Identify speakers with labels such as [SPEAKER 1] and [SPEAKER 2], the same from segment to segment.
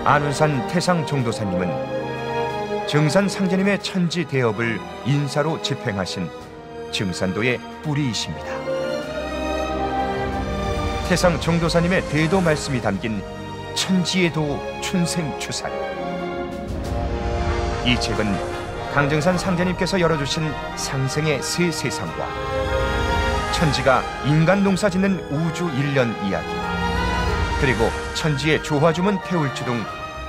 [SPEAKER 1] 안운산 태상 종도사님은 증산 상제님의 천지 대업을 인사로 집행하신 증산도의 뿌리이십니다. 태상 종도사님의 대도 말씀이 담긴 천지의 도 춘생추살. 이 책은 강증산 상제님께서 열어주신 상생의 새 세상과 천지가 인간 농사 짓는 우주 일련 이야기, 그리고 천지의 조화주문 태울주 등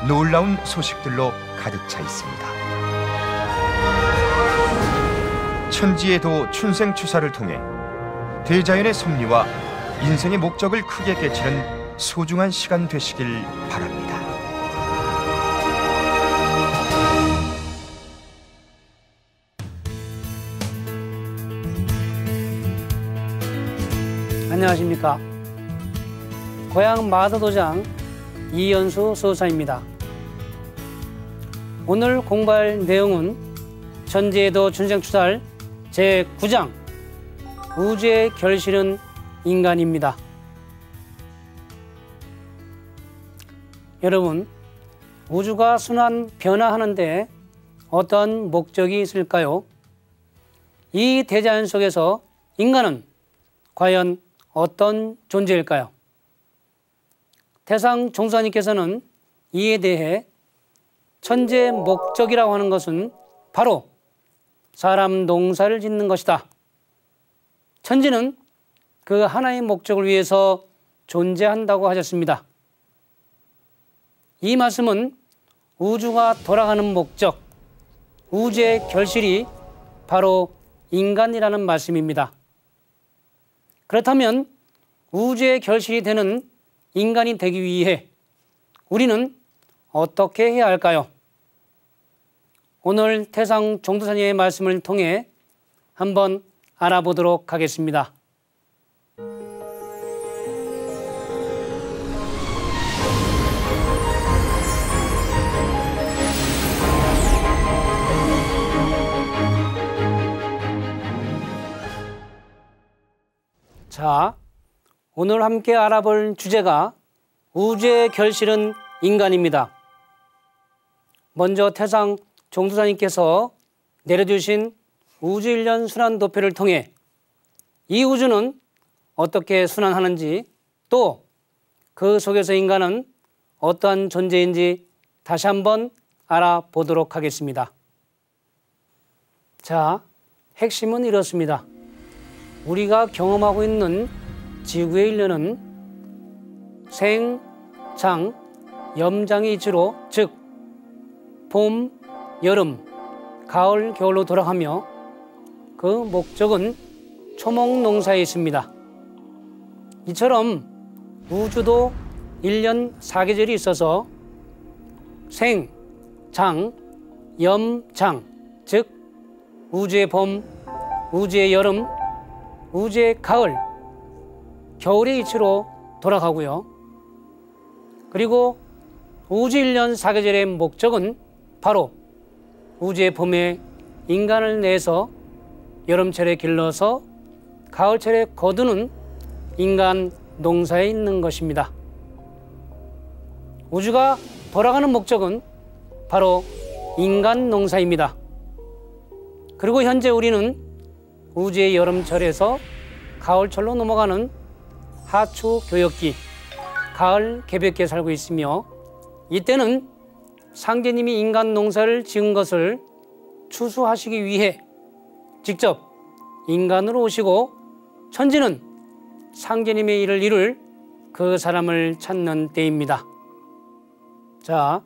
[SPEAKER 1] 놀라운 소식들로 가득 차 있습니다. 천지의 도 춘생추사를 통해 대자연의 섭리와 인생의 목적을 크게 깨치는 소중한 시간 되시길 바랍니다.
[SPEAKER 2] 안녕하십니까. 고향 마도도장 이연수 소사입니다. 오늘 공부할 내용은 천지의 도 춘생추살 제9장 우주의 결실은 인간입니다. 여러분, 우주가 순환 변화하는데 어떤 목적이 있을까요? 이 대자연 속에서 인간은 과연 어떤 존재일까요? 태상 종도사님께서는 이에 대해 천지의 목적이라고 하는 것은 바로 사람 농사를 짓는 것이다. 천지는 그 하나의 목적을 위해서 존재한다고 하셨습니다. 이 말씀은 우주가 돌아가는 목적, 우주의 결실이 바로 인간이라는 말씀입니다. 그렇다면 우주의 결실이 되는 인간이 되기 위해 우리는 어떻게 해야 할까요? 오늘 태상 종도사님의 말씀을 통해 한번 알아보도록 하겠습니다. 자, 오늘 함께 알아볼 주제가 우주의 결실은 인간입니다. 먼저 태상 종도사님께서 내려주신 우주일련 순환도표를 통해 이 우주는 어떻게 순환하는지, 또 그 속에서 인간은 어떠한 존재인지 다시 한번 알아보도록 하겠습니다. 자, 핵심은 이렇습니다. 우리가 경험하고 있는 지구의 일련은 생, 장, 염장의 이치로, 즉 봄, 여름, 가을, 겨울로 돌아가며 그 목적은 초목농사에 있습니다. 이처럼 우주도 1년 4계절이 있어서 생, 장, 염, 장, 즉 우주의 봄, 우주의 여름, 우주의 가을, 겨울의 이치로 돌아가고요. 그리고 우주 1년 4계절의 목적은 바로 우주의 봄에 인간을 내서 여름철에 길러서 가을철에 거두는 인간 농사에 있는 것입니다. 우주가 돌아가는 목적은 바로 인간 농사입니다. 그리고 현재 우리는 우주의 여름철에서 가을철로 넘어가는 하추 교역기, 가을 개벽기에 살고 있으며, 이때는 상제님이 인간 농사를 지은 것을 추수하시기 위해 직접 인간으로 오시고 천지는 상제님의 일을 이룰 그 사람을 찾는 때입니다. 자,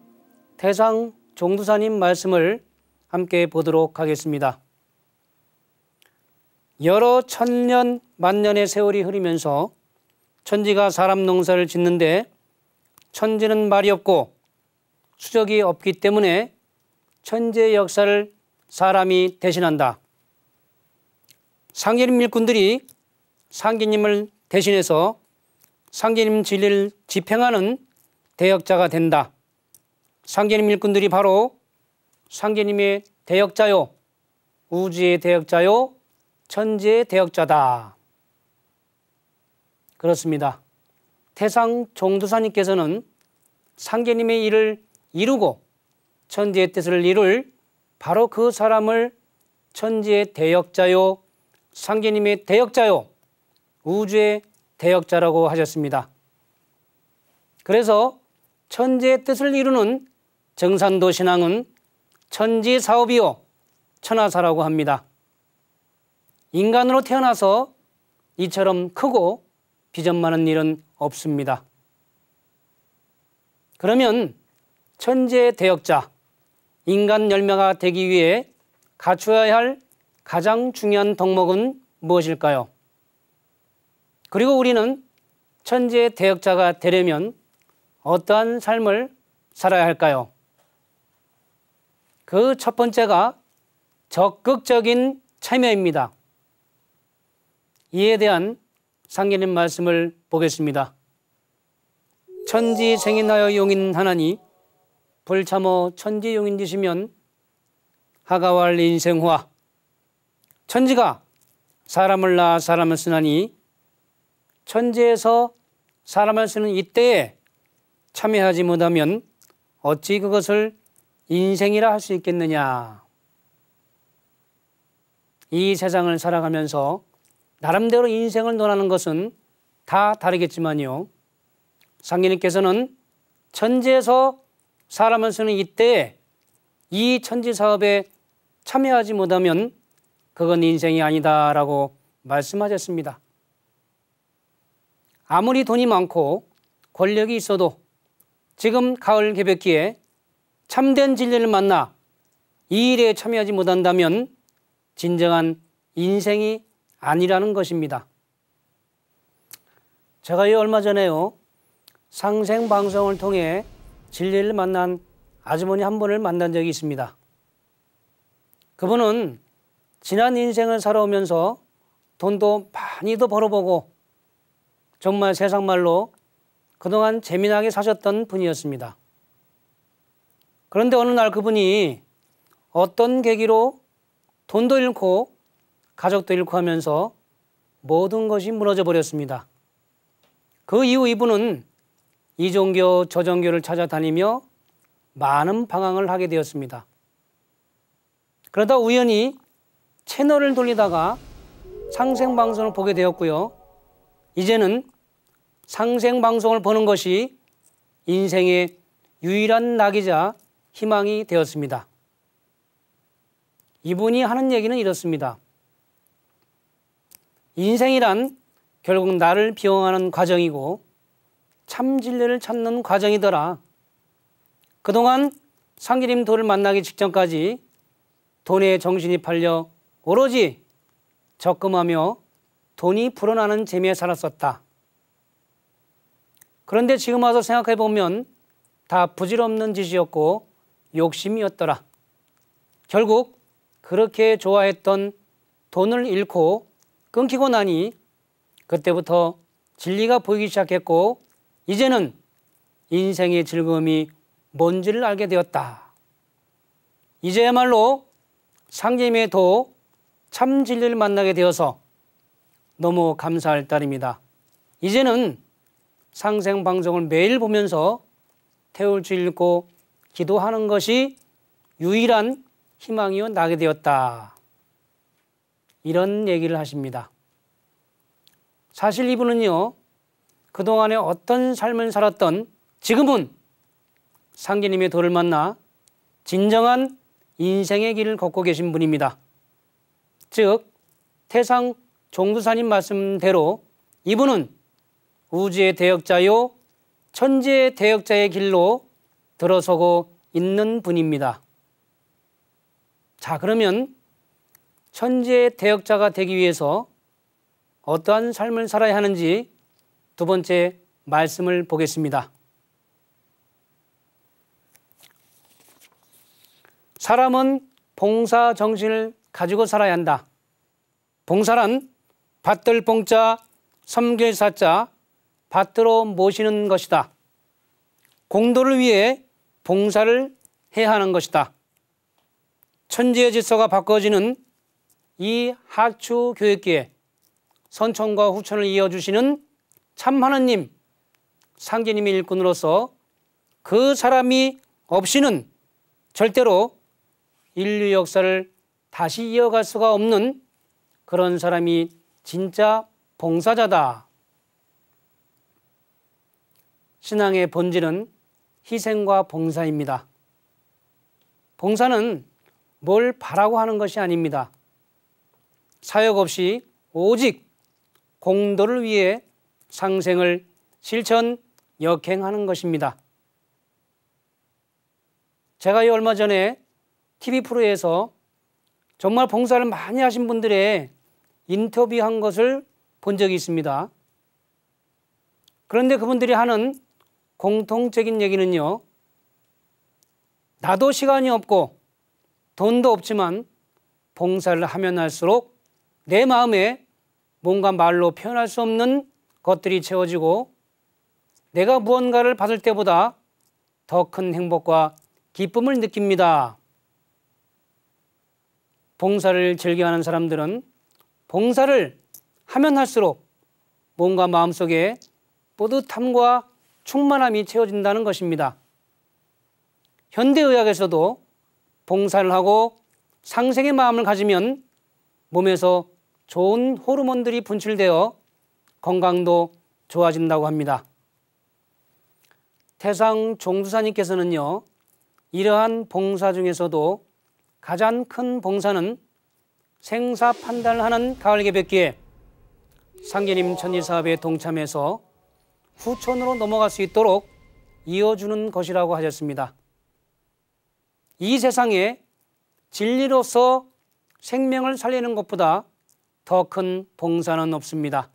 [SPEAKER 2] 태상 종도사님 말씀을 함께 보도록 하겠습니다. 여러 천년 만년의 세월이 흐르면서 천지가 사람 농사를 짓는데 천지는 말이 없고 수적이 없기 때문에 천지의 역사를 사람이 대신한다. 상제님 일꾼들이 상제님을 대신해서 상제님 진리를 집행하는 대역자가 된다. 상제님 일꾼들이 바로 상제님의 대역자요, 우주의 대역자요, 천지의 대역자다. 그렇습니다. 태상 종도사님께서는 상계님의 일을 이루고 천지의 뜻을 이룰 바로 그 사람을 천지의 대역자요, 상계님의 대역자요, 우주의 대역자라고 하셨습니다. 그래서 천지의 뜻을 이루는 정산도 신앙은 천지사업이요 천하사라고 합니다. 인간으로 태어나서 이처럼 크고 비전 많은 일은 없습니다. 그러면 천지의 대역자, 인간 열매가 되기 위해 갖추어야 할 가장 중요한 덕목은 무엇일까요? 그리고 우리는 천지의 대역자가 되려면 어떠한 삶을 살아야 할까요? 그 첫 번째가 적극적인 참여입니다. 이에 대한 상계님 말씀을 보겠습니다. 천지 생인하여 용인 하나니 불참어 천지 용인지시면 하가왈 인생화. 천지가 사람을 낳아 사람을 쓰나니 천지에서 사람을 쓰는 이때에 참여하지 못하면 어찌 그것을 인생이라 할 수 있겠느냐. 이 세상을 살아가면서 나름대로 인생을 논하는 것은 다 다르겠지만요. 상계님께서는 천지에서 사람을 쓰는 이때에 이 천지 사업에 참여하지 못하면 그건 인생이 아니다라고 말씀하셨습니다. 아무리 돈이 많고 권력이 있어도 지금 가을 개벽기에 참된 진리를 만나 이 일에 참여하지 못한다면 진정한 인생이 아니라는 것입니다. 제가 얼마 전에요, 상생방송을 통해 진리를 만난 아주머니 한 분을 만난 적이 있습니다. 그분은 지난 인생을 살아오면서 돈도 많이도 벌어보고 정말 세상말로 그동안 재미나게 사셨던 분이었습니다. 그런데 어느 날 그분이 어떤 계기로 돈도 잃고 가족도 잃고 하면서 모든 것이 무너져 버렸습니다. 그 이후 이분은 이 종교 저 종교를 찾아다니며 많은 방황을 하게 되었습니다. 그러다 우연히 채널을 돌리다가 상생방송을 보게 되었고요. 이제는 상생방송을 보는 것이 인생의 유일한 낙이자 희망이 되었습니다. 이분이 하는 얘기는 이렇습니다. 인생이란 결국 나를 비워가는 과정이고 참 진리를 찾는 과정이더라. 그동안 상계님 도를 만나기 직전까지 돈에 정신이 팔려 오로지 적금하며 돈이 불어나는 재미에 살았었다. 그런데 지금 와서 생각해 보면 다 부질없는 짓이었고 욕심이었더라. 결국 그렇게 좋아했던 돈을 잃고 끊기고 나니 그때부터 진리가 보이기 시작했고 이제는 인생의 즐거움이 뭔지를 알게 되었다. 이제야말로 상계님의 도 참 진리를 만나게 되어서 너무 감사할 따름이다. 이제는 상생방송을 매일 보면서 태울주 읽고 기도하는 것이 유일한 희망이어 나게 되었다. 이런 얘기를 하십니다. 사실 이분은요, 그동안에 어떤 삶을 살았던 지금은 상계님의 도를 만나 진정한 인생의 길을 걷고 계신 분입니다. 즉 태상 종두사님 말씀대로 이분은 우주의 대역자요 천지의 대역자의 길로 들어서고 있는 분입니다. 자, 그러면 천지의 대역자가 되기 위해서 어떠한 삶을 살아야 하는지 두 번째 말씀을 보겠습니다. 사람은 봉사 정신을 가지고 살아야 한다. 봉사란 받들 봉자, 섬길 사자, 받들어 모시는 것이다. 공도를 위해 봉사를 해야 하는 것이다. 천지의 질서가 바꿔지는 이 하추 교육기에 선천과 후천을 이어주시는 참 하느님, 상계님의 일꾼으로서 그 사람이 없이는 절대로 인류 역사를 다시 이어갈 수가 없는 그런 사람이 진짜 봉사자다. 신앙의 본질은 희생과 봉사입니다. 봉사는 뭘 바라고 하는 것이 아닙니다. 사역 없이 오직 공도를 위해 상생을 실천 역행하는 것입니다. 제가 얼마 전에 TV 프로에서 정말 봉사를 많이 하신 분들의 인터뷰한 것을 본 적이 있습니다. 그런데 그분들이 하는 공통적인 얘기는요, 나도 시간이 없고 돈도 없지만 봉사를 하면 할수록 내 마음에 뭔가 말로 표현할 수 없는 것들이 채워지고 내가 무언가를 받을 때보다 더 큰 행복과 기쁨을 느낍니다. 봉사를 즐겨하는 사람들은 봉사를 하면 할수록 뭔가 마음속에 뿌듯함과 충만함이 채워진다는 것입니다. 현대의학에서도 봉사를 하고 상생의 마음을 가지면 몸에서 좋은 호르몬들이 분출되어 건강도 좋아진다고 합니다. 태상 종두사님께서는요, 이러한 봉사 중에서도 가장 큰 봉사는 생사 판단을 하는 가을개벽기에 상계님 천지사업에 동참해서 후촌으로 넘어갈 수 있도록 이어주는 것이라고 하셨습니다. 이 세상에 진리로서 생명을 살리는 것보다 더 큰 봉사는 없습니다.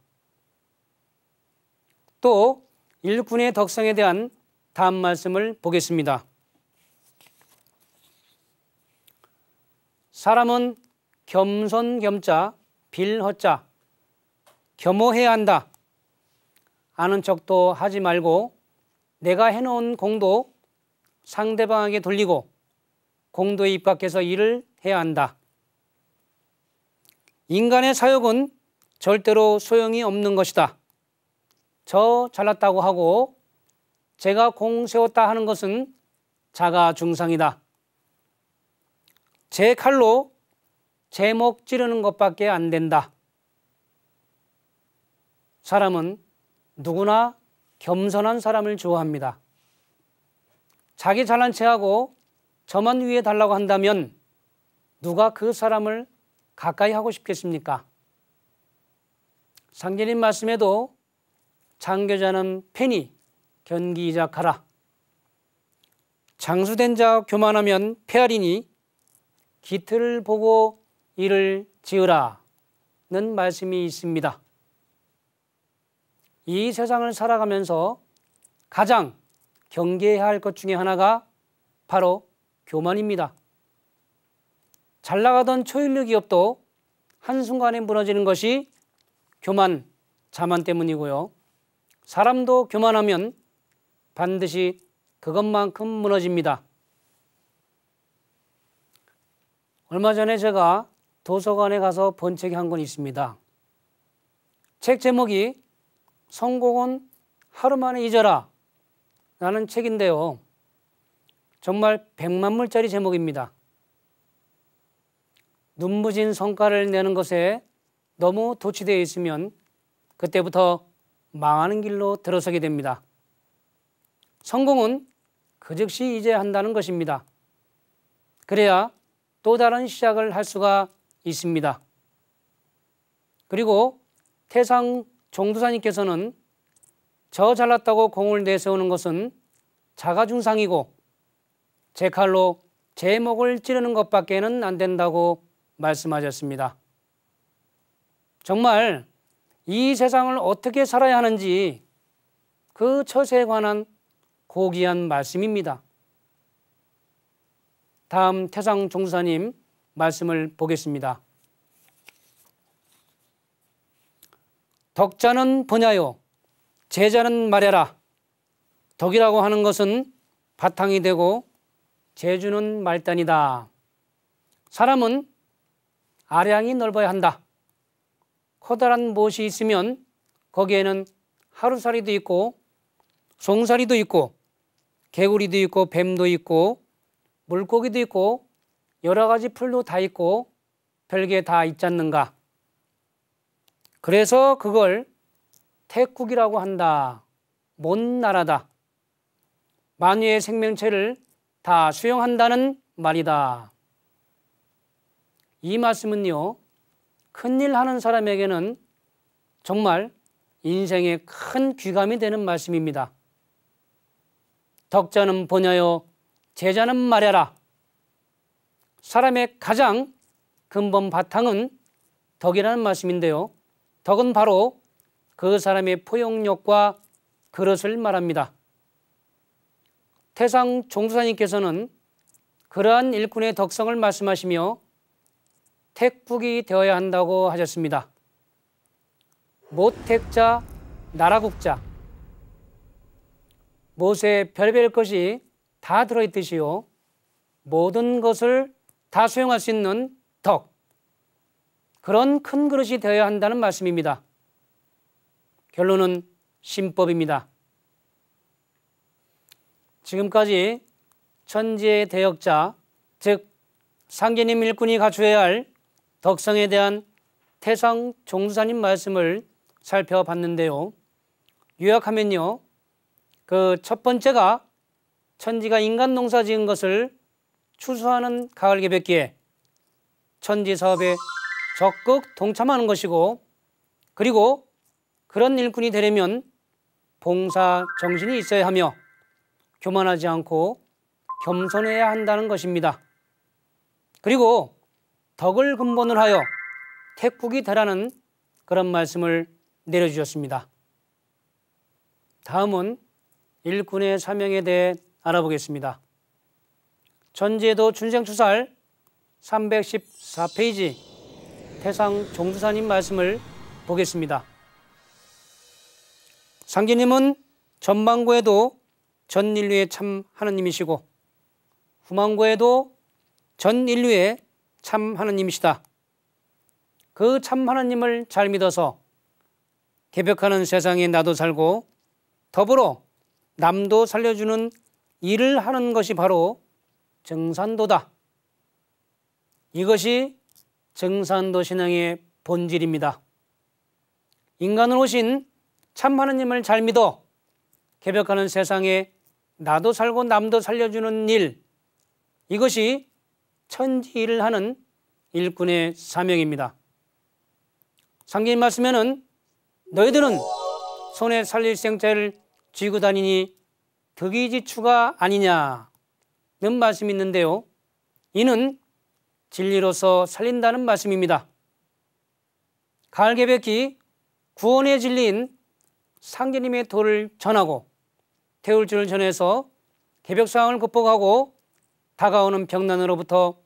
[SPEAKER 2] 또 일꾼의 덕성에 대한 다음 말씀을 보겠습니다. 사람은 겸손겸자 빌허자 겸허해야 한다. 아는 척도 하지 말고 내가 해놓은 공도 상대방에게 돌리고 공도에 입각해서 일을 해야 한다. 인간의 사역은 절대로 소용이 없는 것이다. 저 잘났다고 하고 제가 공 세웠다 하는 것은 자가중상이다. 제 칼로 제목 찌르는 것밖에 안 된다. 사람은 누구나 겸손한 사람을 좋아합니다. 자기 잘난 체하고 저만 위해 달라고 한다면 누가 그 사람을 가까이 하고 싶겠습니까? 상제님 말씀에도 장교자는 편히 견기자 가라. 장수된 자 교만하면 폐하리니 기틀을 보고 일을 지으라는 말씀이 있습니다. 이 세상을 살아가면서 가장 경계해야 할 것 중에 하나가 바로 교만입니다. 잘 나가던 초일류 기업도 한순간에 무너지는 것이 교만, 자만 때문이고요. 사람도 교만하면 반드시 그것만큼 무너집니다. 얼마 전에 제가 도서관에 가서 본 책이 한 권 있습니다. 책 제목이 성공은 하루 만에 잊어라 라는 책인데요. 정말 100만물짜리 제목입니다. 눈부신 성과를 내는 것에 너무 도취되어 있으면 그때부터 망하는 길로 들어서게 됩니다. 성공은 그 즉시 잊어야 한다는 것입니다. 그래야 또 다른 시작을 할 수가 있습니다. 그리고 태상 종두사님께서는 저 잘났다고 공을 내세우는 것은 자가중상이고 제 칼로 제 목을 찌르는 것밖에는 안 된다고 말씀하셨습니다. 정말 이 세상을 어떻게 살아야 하는지 그 처세에 관한 고귀한 말씀입니다. 다음 태상 종두사님 말씀을 보겠습니다. 덕자는 보냐요, 제자는 말해라. 덕이라고 하는 것은 바탕이 되고 재주는 말단이다. 사람은 아량이 넓어야 한다. 커다란 무엇이 있으면 거기에는 하루살이도 있고 송사리도 있고 개구리도 있고 뱀도 있고 물고기도 있고 여러 가지 풀도 다 있고 별게 다 있지 않는가. 그래서 그걸 태국이라고 한다. 먼 나라다. 만유의 생명체를 다 수용한다는 말이다. 이 말씀은요, 큰일 하는 사람에게는 정말 인생에 큰 귀감이 되는 말씀입니다. 덕자는 보냐요, 제자는 말해라. 사람의 가장 근본 바탕은 덕이라는 말씀인데요. 덕은 바로 그 사람의 포용력과 그릇을 말합니다. 태상 종수사님께서는 그러한 일꾼의 덕성을 말씀하시며 택국이 되어야 한다고 하셨습니다. 모택자, 나라국자. 못에 별별 것이 다 들어있듯이요. 모든 것을 다 수용할 수 있는 덕. 그런 큰 그릇이 되어야 한다는 말씀입니다. 결론은 신법입니다. 지금까지 천지의 대역자, 즉 상제님 일꾼이 갖추어야 할 덕성에 대한 태상 종수사님 말씀을 살펴봤는데요. 요약하면요, 그 첫 번째가 천지가 인간 농사 지은 것을 추수하는 가을개벽기에 천지 사업에 적극 동참하는 것이고, 그리고 그런 일꾼이 되려면 봉사 정신이 있어야 하며 교만하지 않고 겸손해야 한다는 것입니다. 그리고 덕을 근본으로 하여 택국이 되라는 그런 말씀을 내려주셨습니다. 다음은 일꾼의 사명에 대해 알아보겠습니다. 전제도 춘생추살 314페이지 태상 종수사님 말씀을 보겠습니다. 상제님은 전망고에도 전 인류의 참 하나님이시고 후망고에도 전 인류의 참 하나님이시다. 그 참 하나님을 잘 믿어서 개벽하는 세상에 나도 살고 더불어 남도 살려주는 일을 하는 것이 바로 정산도다. 이것이 정산도 신앙의 본질입니다. 인간으로 오신 참 하나님을 잘 믿어 개벽하는 세상에 나도 살고 남도 살려주는 일, 이것이 천지 일을 하는 일꾼의 사명입니다. 상제님 말씀에는 너희들은 손에 살릴 생자를 쥐고 다니니 득이지추가 아니냐는 말씀이 있는데요. 이는 진리로서 살린다는 말씀입니다. 가을개벽기 구원의 진리인 상제님의 도를 전하고 태울줄을 전해서 개벽상황을 극복하고 다가오는 병난으로부터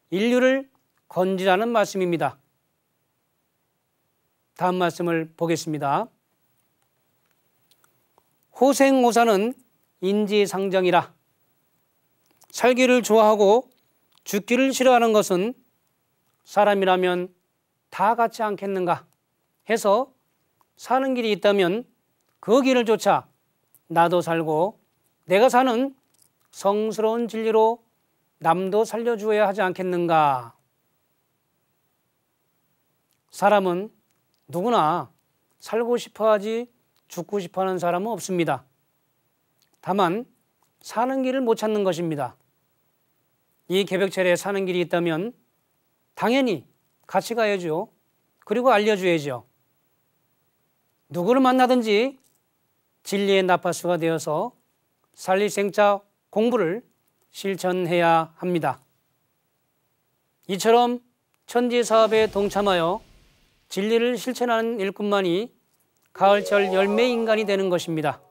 [SPEAKER 2] 인류를 건지라는 말씀입니다. 다음 말씀을 보겠습니다. 호생호사는 인지상정이라. 살기를 좋아하고 죽기를 싫어하는 것은 사람이라면 다 같지 않겠는가 해서 사는 길이 있다면 그 길을 쫓아 나도 살고 내가 사는 성스러운 진리로 남도 살려주어야 하지 않겠는가. 사람은 누구나 살고 싶어하지 죽고 싶어하는 사람은 없습니다. 다만 사는 길을 못 찾는 것입니다. 이 개벽철에 사는 길이 있다면 당연히 같이 가야죠. 그리고 알려줘야죠. 누구를 만나든지 진리의 나파수가 되어서 살릴 생자 공부를 실천해야 합니다. 이처럼 천지 사업에 동참하여 진리를 실천하는 일꾼만이 가을철 열매 인간이 되는 것입니다.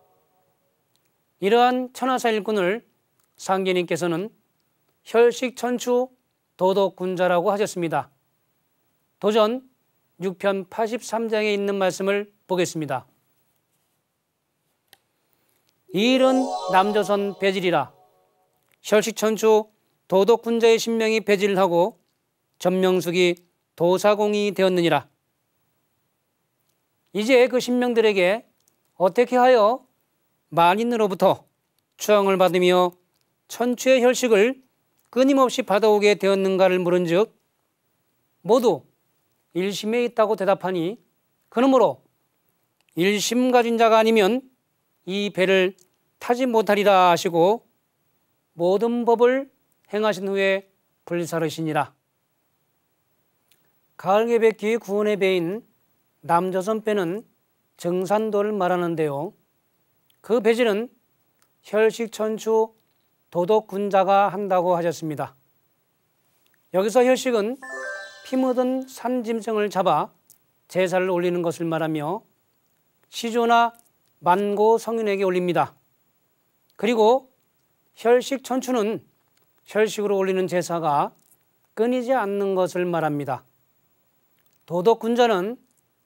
[SPEAKER 2] 이러한 천하사 일꾼을 상제님께서는 혈식천추 도덕군자라고 하셨습니다. 도전 6편 83장에 있는 말씀을 보겠습니다. 이 일은 남조선 배질이라. 혈식천추 도덕군자의 신명이 배질하고 전명숙이 도사공이 되었느니라. 이제 그 신명들에게 어떻게 하여 만인으로부터 추앙을 받으며 천추의 혈식을 끊임없이 받아오게 되었는가를 물은즉 모두 일심에 있다고 대답하니 그러므로 일심 가진 자가 아니면 이 배를 타지 못하리라 하시고 모든 법을 행하신 후에 불사르시니라. 가을개백기 구원의 배인 남조선 배는 정산도를 말하는데요. 그 배지는 혈식천추 도덕군자가 한다고 하셨습니다. 여기서 혈식은 피 묻은 산짐승을 잡아 제사를 올리는 것을 말하며 시조나 만고 성인에게 올립니다. 그리고 혈식천추는 혈식으로 올리는 제사가 끊이지 않는 것을 말합니다. 도덕군자는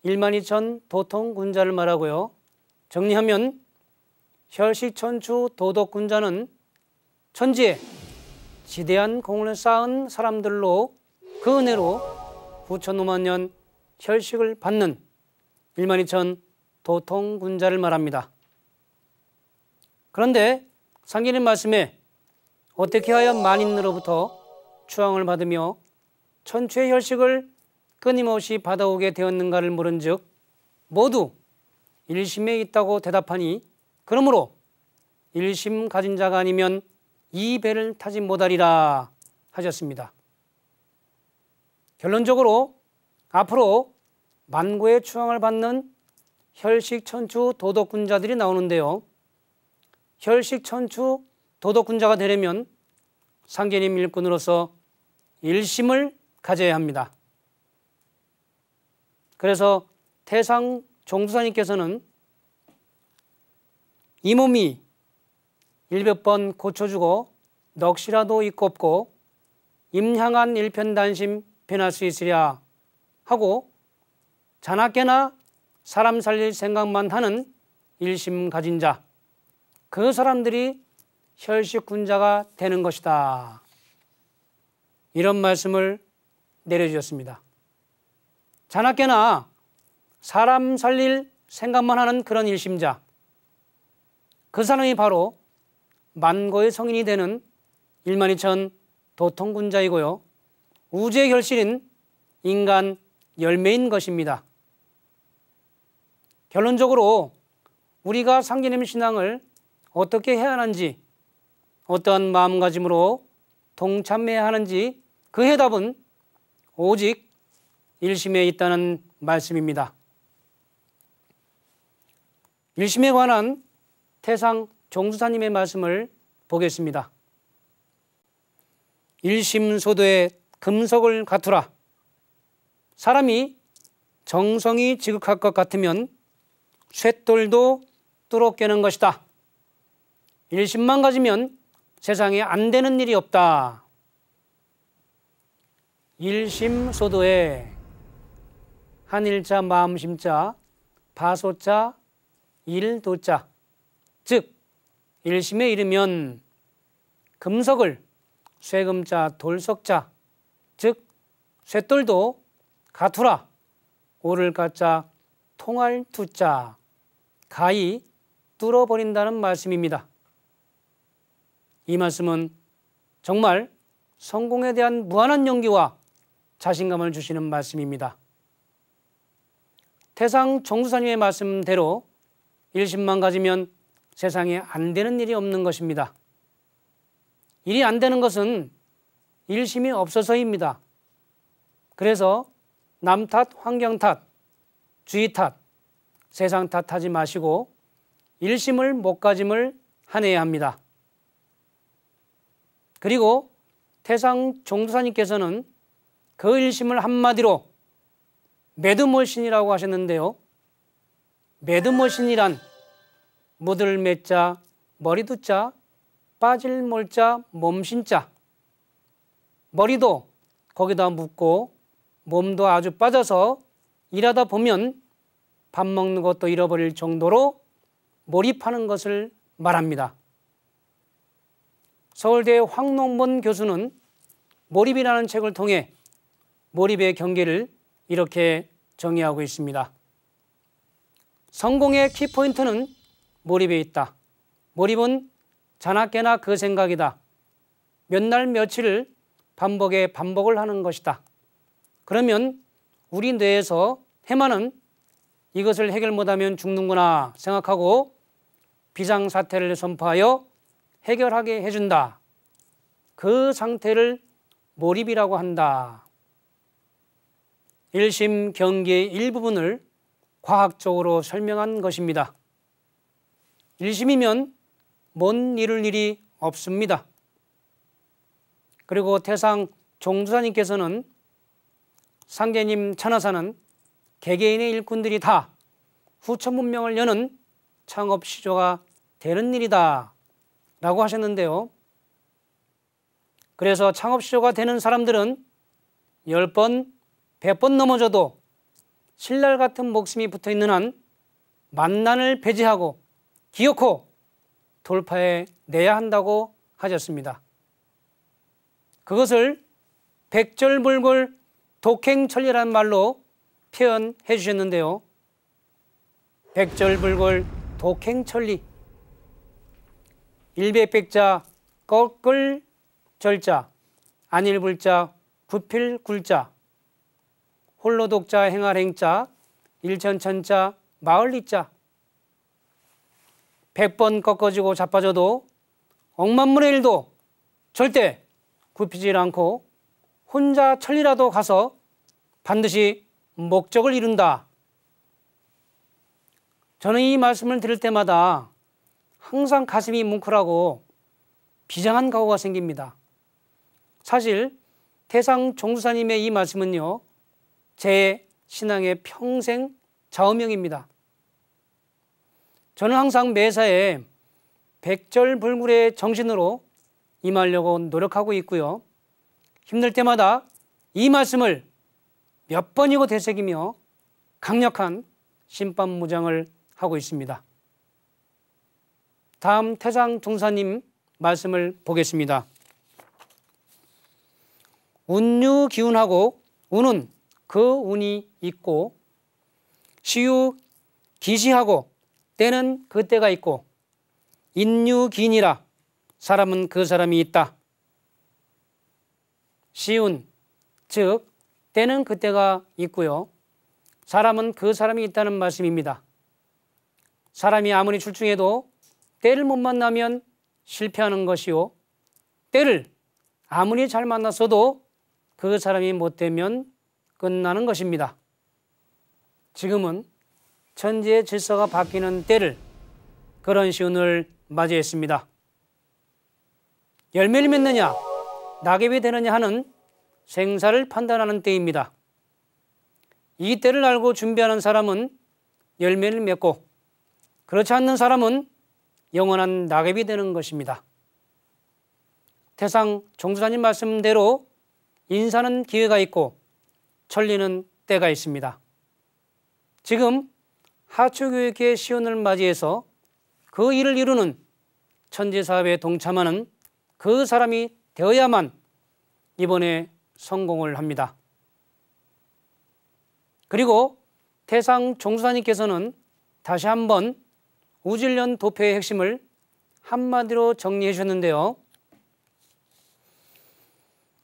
[SPEAKER 2] 12,000 도통군자를 말하고요. 정리하면 혈식천추 도덕군자는 천지에 지대한 공을 쌓은 사람들로 그 은혜로 9,500만 년 혈식을 받는 12,000 도통군자를 말합니다. 그런데 상기님 말씀에 어떻게 하여 만인으로부터 추앙을 받으며 천추의 혈식을 끊임없이 받아오게 되었는가를 물은즉 모두 일심에 있다고 대답하니 그러므로 일심 가진 자가 아니면 이 배를 타지 못하리라 하셨습니다. 결론적으로 앞으로 만고의 추앙을 받는 혈식천추 도덕군자들이 나오는데요. 혈식천추 도덕군자가 되려면 상계님 일꾼으로서 일심을 가져야 합니다. 그래서 태상 종두사님께서는 이 몸이 100번 고쳐주고 넋이라도 있고 없고 임향한 일편단심 변할 수 있으랴 하고 자나깨나 사람 살릴 생각만 하는 일심 가진 자, 그 사람들이 혈식군자가 되는 것이다. 이런 말씀을 내려주셨습니다. 자나깨나 사람 살릴 생각만 하는 그런 일심자, 그 사람이 바로 만고의 성인이 되는 12,000 도통군자이고요. 우주의 결실인 인간 열매인 것입니다. 결론적으로 우리가 상계님 신앙을 어떻게 해야 하는지, 어떠한 마음가짐으로 동참해야 하는지 그 해답은 오직 일심에 있다는 말씀입니다. 일심에 관한 태상 종수사님의 말씀을 보겠습니다. 일심소도에 금석을 갖추라. 사람이 정성이 지극할 것 같으면 쇳돌도 뚫어 깨는 것이다. 일심만 가지면 세상에 안 되는 일이 없다. 일심소도에 한일자 마음심자 바소자 일도자, 즉 일심에 이르면 금석을 쇠금자 돌석자, 즉 쇳돌도 가투라, 오를 가자 통할 투자, 가히 뚫어버린다는 말씀입니다. 이 말씀은 정말 성공에 대한 무한한 용기와 자신감을 주시는 말씀입니다. 태상 종수사님의 말씀대로 일심만 가지면 세상에 안 되는 일이 없는 것입니다. 일이 안 되는 것은 일심이 없어서입니다. 그래서 남 탓, 환경 탓, 주의 탓, 세상 탓하지 마시고 일심을 못 가짐을 하내야 합니다. 그리고 태상 종두사님께서는 그 일심을 한마디로 매드머신이라고 하셨는데요. 매드머신이란 묻을 매자, 머리 두자, 빠질 몰자, 몸신자. 머리도 거기다 묻고 몸도 아주 빠져서 일하다 보면 밥 먹는 것도 잃어버릴 정도로 몰입하는 것을 말합니다. 서울대 황농본 교수는 몰입이라는 책을 통해 몰입의 경계를 이렇게 정의하고 있습니다. 성공의 키포인트는 몰입에 있다. 몰입은 자나깨나 그 생각이다. 몇 날 며칠을 반복을 하는 것이다. 그러면 우리 뇌에서 해마는 이것을 해결 못하면 죽는구나 생각하고 비상사태를 선포하여 해결하게 해준다. 그 상태를 몰입이라고 한다. 1심 경기의 일부분을 과학적으로 설명한 것입니다. 1심이면 못 이룰 일이 없습니다. 그리고 태상 종주사님께서는 상제님 천하사는 개개인의 일꾼들이 다 후천문명을 여는 창업시조가 되는 일이다 라고 하셨는데요. 그래서 창업시조가 되는 사람들은 10번, 100번 넘어져도 신랄 같은 목숨이 붙어있는 한 만난을 배제하고 기어코 돌파해 내야 한다고 하셨습니다. 그것을 백절불굴 독행천리라는 말로 표현해 주셨는데요. 백절불굴 독행천리, 일배백자 꺾을 절자, 안일불자 구필굴자, 홀로독자 행할행자, 일천천자 마을리자. 100번 꺾어지고 자빠져도 억만문의 일도 절대 굽히질 않고 혼자 천리라도 가서 반드시 목적을 이룬다. 저는 이 말씀을 들을 때마다 항상 가슴이 뭉클하고 비장한 각오가 생깁니다. 사실 태상 종수사님의 이 말씀은요, 제 신앙의 평생 좌우명입니다. 저는 항상 매사에 백절불굴의 정신으로 임하려고 노력하고 있고요. 힘들 때마다 이 말씀을 몇 번이고 되새기며 강력한 심판무장을 하고 있습니다. 다음 태상 종사님 말씀을 보겠습니다. 운유기운하고 운은 그 운이 있고 시유 기시하고 때는 그 때가 있고 인유기인이라 사람은 그 사람이 있다. 시운 즉 때는 그 때가 있고요. 사람은 그 사람이 있다는 말씀입니다. 사람이 아무리 출중해도 때를 못 만나면 실패하는 것이요. 때를 아무리 잘 만났어도 그 사람이 못 되면 끝나는 것입니다. 지금은 천지의 질서가 바뀌는 때를, 그런 시운을 맞이했습니다. 열매를 맺느냐 낙엽이 되느냐 하는 생사를 판단하는 때입니다. 이 때를 알고 준비하는 사람은 열매를 맺고 그렇지 않는 사람은 영원한 낙엽이 되는 것입니다. 태상 종수사님 말씀대로 인사는 기회가 있고 천리는 때가 있습니다. 지금 하초교육의 시운을 맞이해서 그 일을 이루는 천지사업에 동참하는 그 사람이 되어야만 이번에 성공을 합니다. 그리고 태상 종수사님께서는 다시 한번 우질련 도표의 핵심을 한마디로 정리해 주셨는데요.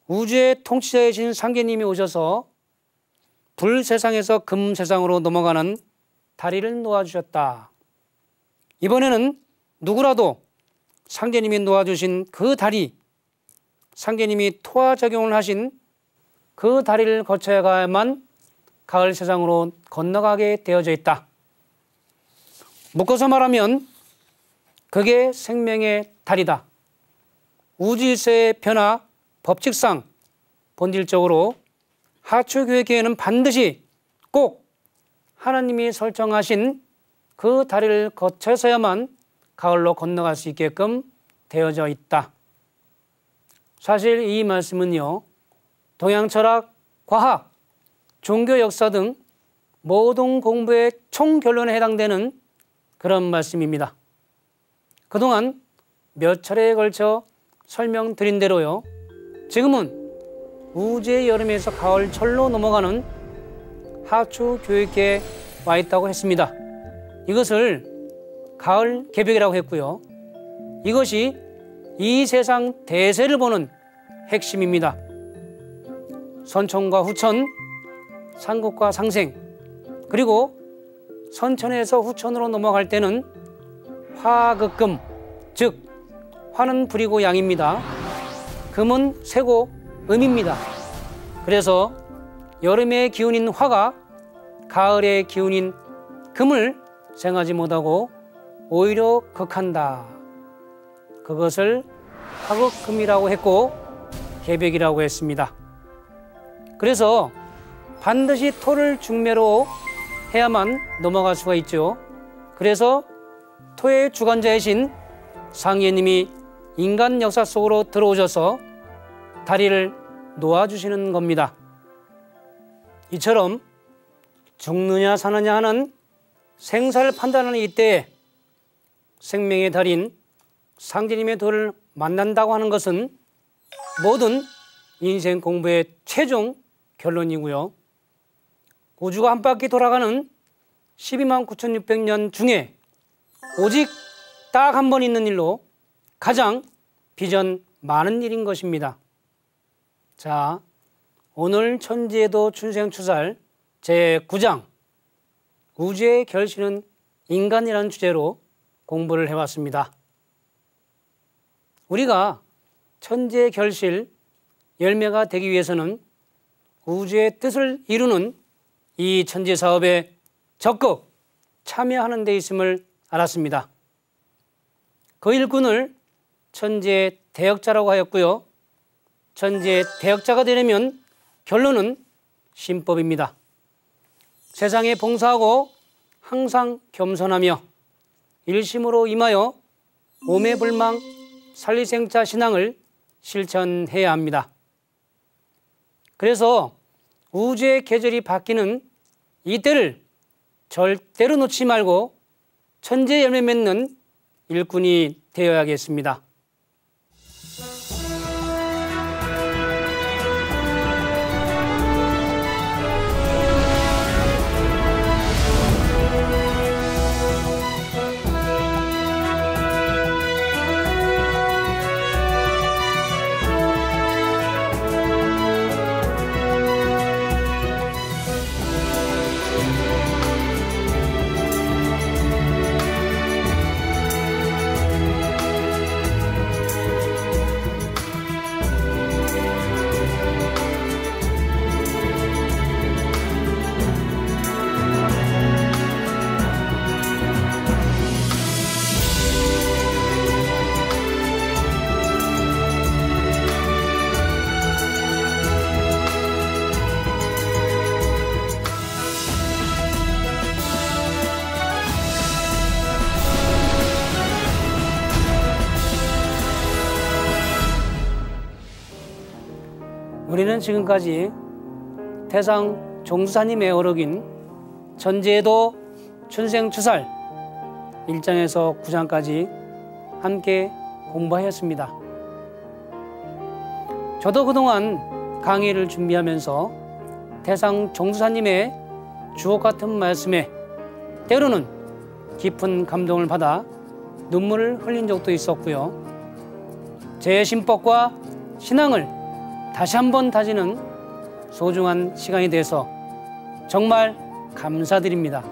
[SPEAKER 2] 우주의 통치자이신 상계님이 오셔서 불세상에서 금세상으로 넘어가는 다리를 놓아주셨다. 이번에는 누구라도 상계님이 놓아주신 그 다리, 상계님이 토화작용을 하신 그 다리를 거쳐야 가야만 가을 세상으로 건너가게 되어져 있다. 묶어서 말하면 그게 생명의 다리다. 우주일서의 변화, 법칙상 본질적으로 하초교회계에는 반드시 꼭 하나님이 설정하신 그 다리를 거쳐서야만 가을로 건너갈 수 있게끔 되어져 있다. 사실 이 말씀은요, 동양철학, 과학, 종교 역사 등 모든 공부의 총결론에 해당되는 그런 말씀입니다. 그동안 몇 차례에 걸쳐 설명드린 대로요, 지금은 우주의 여름에서 가을철로 넘어가는 하초 교육계에 와 있다고 했습니다. 이것을 가을 개벽이라고 했고요. 이것이 이 세상 대세를 보는 핵심입니다. 선천과 후천, 상국과 상생, 그리고 선천에서 후천으로 넘어갈 때는 화극금, 즉 화는 불이고 양입니다. 금은 쇠고 음입니다. 그래서 여름의 기운인 화가 가을의 기운인 금을 생하지 못하고 오히려 극한다. 그것을 화극금이라고 했고 개벽이라고 했습니다. 그래서 반드시 토를 중매로 해야만 넘어갈 수가 있죠. 그래서 토의 주관자이신 상예님이 인간 역사 속으로 들어오셔서 다리를 놓아주시는 겁니다. 이처럼 죽느냐 사느냐 하는 생사를 판단하는 이때에 생명의 달인 상제님의 도를 만난다고 하는 것은 모든 인생 공부의 최종 결론이고요. 우주가 한 바퀴 돌아가는 12만 9,600년 중에 오직 딱 한 번 있는 일로 가장 비전 많은 일인 것입니다. 자, 오늘 천지에도 춘생추살 제9장 우주의 결실은 인간이라는 주제로 공부를 해왔습니다. 우리가 천지의 결실 열매가 되기 위해서는 우주의 뜻을 이루는 이 천지 사업에 적극 참여하는 데 있음을 알았습니다. 그 일꾼을 천지의 대역자라고 하였고요. 천지의 대역자가 되려면 결론은 신법입니다. 세상에 봉사하고 항상 겸손하며 일심으로 임하여 오매불망 살리생자 신앙을 실천해야 합니다. 그래서 우주의 계절이 바뀌는 이때를 절대로 놓치지 말고 천재 열매 맺는 일꾼이 되어야겠습니다. 우리는 지금까지 태상 종수사님의 어록인 천지에도 춘생추살 1장에서 9장까지 함께 공부하였습니다. 저도 그동안 강의를 준비하면서 태상 종수사님의 주옥 같은 말씀에 때로는 깊은 감동을 받아 눈물을 흘린 적도 있었고요. 제 신법과 신앙을 다시 한번 다지는 소중한 시간이 돼서 정말 감사드립니다.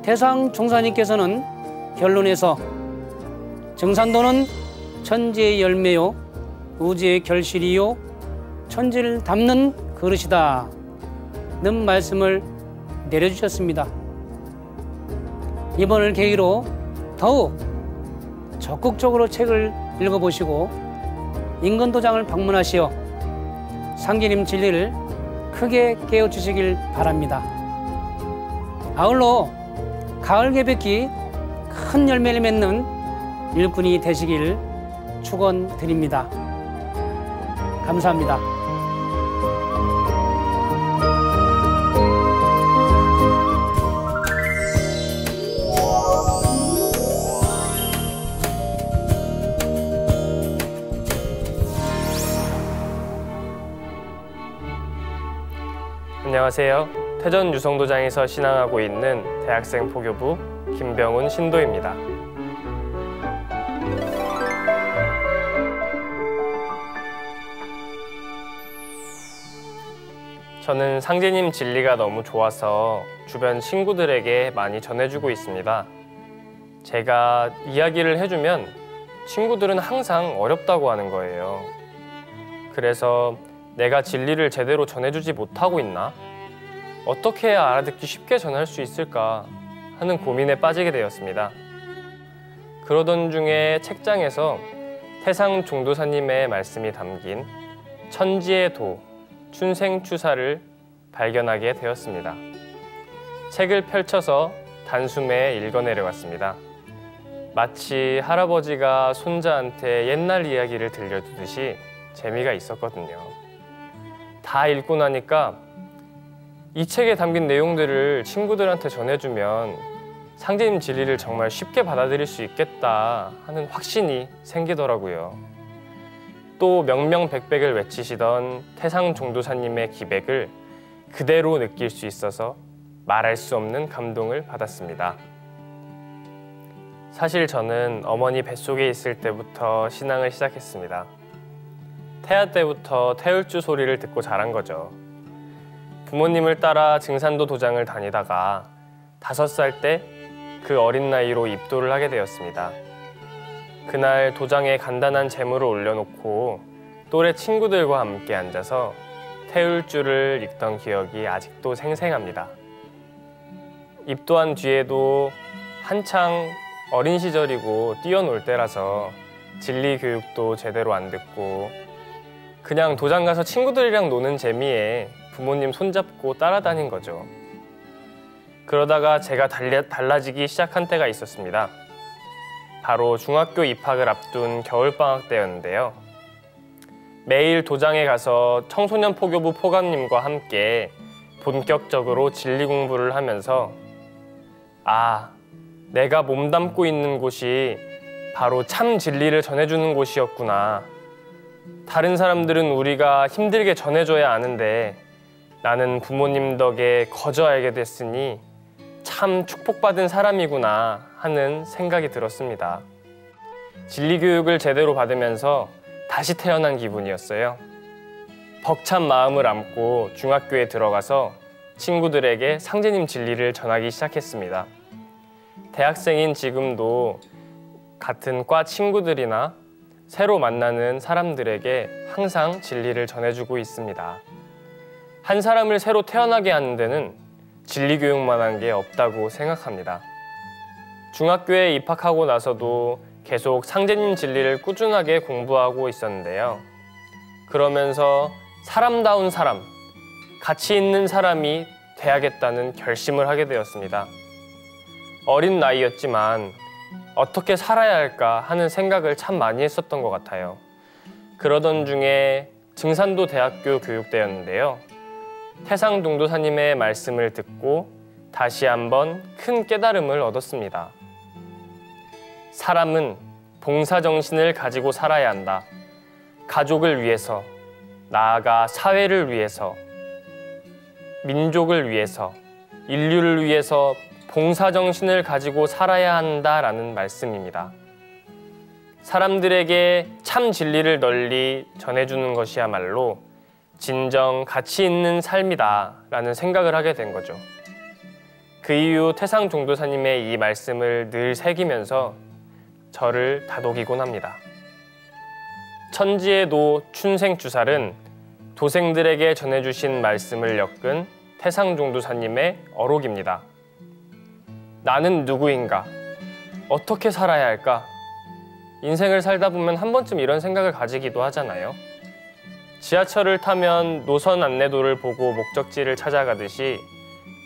[SPEAKER 2] 태상 종사님께서는 결론에서 정산도는 천지의 열매요 우주의 결실이요 천지를 담는 그릇이다 는 말씀을 내려주셨습니다. 이번을 계기로 더욱 적극적으로 책을 읽어보시고 인근도장을 방문하시어 상제님 진리를 크게 깨워주시길 바랍니다. 아울러 가을 개벽기 큰 열매를 맺는 일꾼이 되시길 축원드립니다. 감사합니다.
[SPEAKER 3] 안녕하세요. 태전 유성도장에서 신앙하고 있는 대학생 포교부 김병훈 신도입니다. 저는 상제님 진리가 너무 좋아서 주변 친구들에게 많이 전해주고 있습니다. 제가 이야기를 해주면 친구들은 항상 어렵다고 하는 거예요. 그래서 내가 진리를 제대로 전해주지 못하고 있나? 어떻게 해야 알아듣기 쉽게 전할 수 있을까 하는 고민에 빠지게 되었습니다. 그러던 중에 책장에서 태상 종도사님의 말씀이 담긴 천지의 도, 춘생추사를 발견하게 되었습니다. 책을 펼쳐서 단숨에 읽어내려갔습니다. 마치 할아버지가 손자한테 옛날 이야기를 들려주듯이 재미가 있었거든요. 다 읽고 나니까 이 책에 담긴 내용들을 친구들한테 전해주면 상제님 진리를 정말 쉽게 받아들일 수 있겠다 하는 확신이 생기더라고요. 또 명명백백을 외치시던 태상 종도사님의 기백을 그대로 느낄 수 있어서 말할 수 없는 감동을 받았습니다. 사실 저는 어머니 뱃속에 있을 때부터 신앙을 시작했습니다. 태아 때부터 태울주 소리를 듣고 자란 거죠. 부모님을 따라 증산도 도장을 다니다가 5살 때 그 어린 나이로 입도를 하게 되었습니다. 그날 도장에 간단한 재물을 올려놓고 또래 친구들과 함께 앉아서 태울주를 읽던 기억이 아직도 생생합니다. 입도한 뒤에도 한창 어린 시절이고 뛰어놀 때라서 진리 교육도 제대로 안 듣고 그냥 도장 가서 친구들이랑 노는 재미에 부모님 손잡고 따라다닌 거죠. 그러다가 제가 달라지기 시작한 때가 있었습니다. 바로 중학교 입학을 앞둔 겨울방학 때였는데요. 매일 도장에 가서 청소년 포교부 포감님과 함께 본격적으로 진리 공부를 하면서 아, 내가 몸담고 있는 곳이 바로 참 진리를 전해주는 곳이었구나. 다른 사람들은 우리가 힘들게 전해줘야 아는데 나는 부모님 덕에 거저 알게 됐으니 참 축복받은 사람이구나 하는 생각이 들었습니다. 진리 교육을 제대로 받으면서 다시 태어난 기분이었어요. 벅찬 마음을 안고 중학교에 들어가서 친구들에게 상제님 진리를 전하기 시작했습니다. 대학생인 지금도 같은 과 친구들이나 새로 만나는 사람들에게 항상 진리를 전해주고 있습니다. 한 사람을 새로 태어나게 하는 데는 진리 교육만한 게 없다고 생각합니다. 중학교에 입학하고 나서도 계속 상제님 진리를 꾸준하게 공부하고 있었는데요. 그러면서 사람다운 사람, 가치 있는 사람이 돼야겠다는 결심을 하게 되었습니다. 어린 나이였지만 어떻게 살아야 할까 하는 생각을 참 많이 했었던 것 같아요. 그러던 중에 증산도 대학교 교육대였는데요. 태상 종도사님의 말씀을 듣고 다시 한번 큰 깨달음을 얻었습니다. 사람은 봉사정신을 가지고 살아야 한다. 가족을 위해서, 나아가 사회를 위해서, 민족을 위해서, 인류를 위해서 봉사정신을 가지고 살아야 한다라는 말씀입니다. 사람들에게 참 진리를 널리 전해주는 것이야말로 진정 가치 있는 삶이다라는 생각을 하게 된 거죠. 그 이후 태상 종도사님의 이 말씀을 늘 새기면서 저를 다독이곤 합니다. 천지의 도 춘생추살은 도생들에게 전해주신 말씀을 엮은 태상 종도사님의 어록입니다. 나는 누구인가? 어떻게 살아야 할까? 인생을 살다 보면 한 번쯤 이런 생각을 가지기도 하잖아요. 지하철을 타면 노선 안내도를 보고 목적지를 찾아가듯이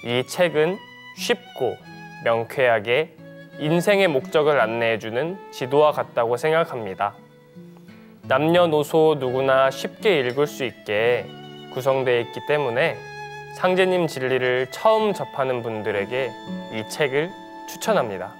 [SPEAKER 3] 이 책은 쉽고 명쾌하게 인생의 목적을 안내해주는 지도와 같다고 생각합니다. 남녀노소 누구나 쉽게 읽을 수 있게 구성되어 있기 때문에 상제님 진리를 처음 접하는 분들에게 이 책을 추천합니다.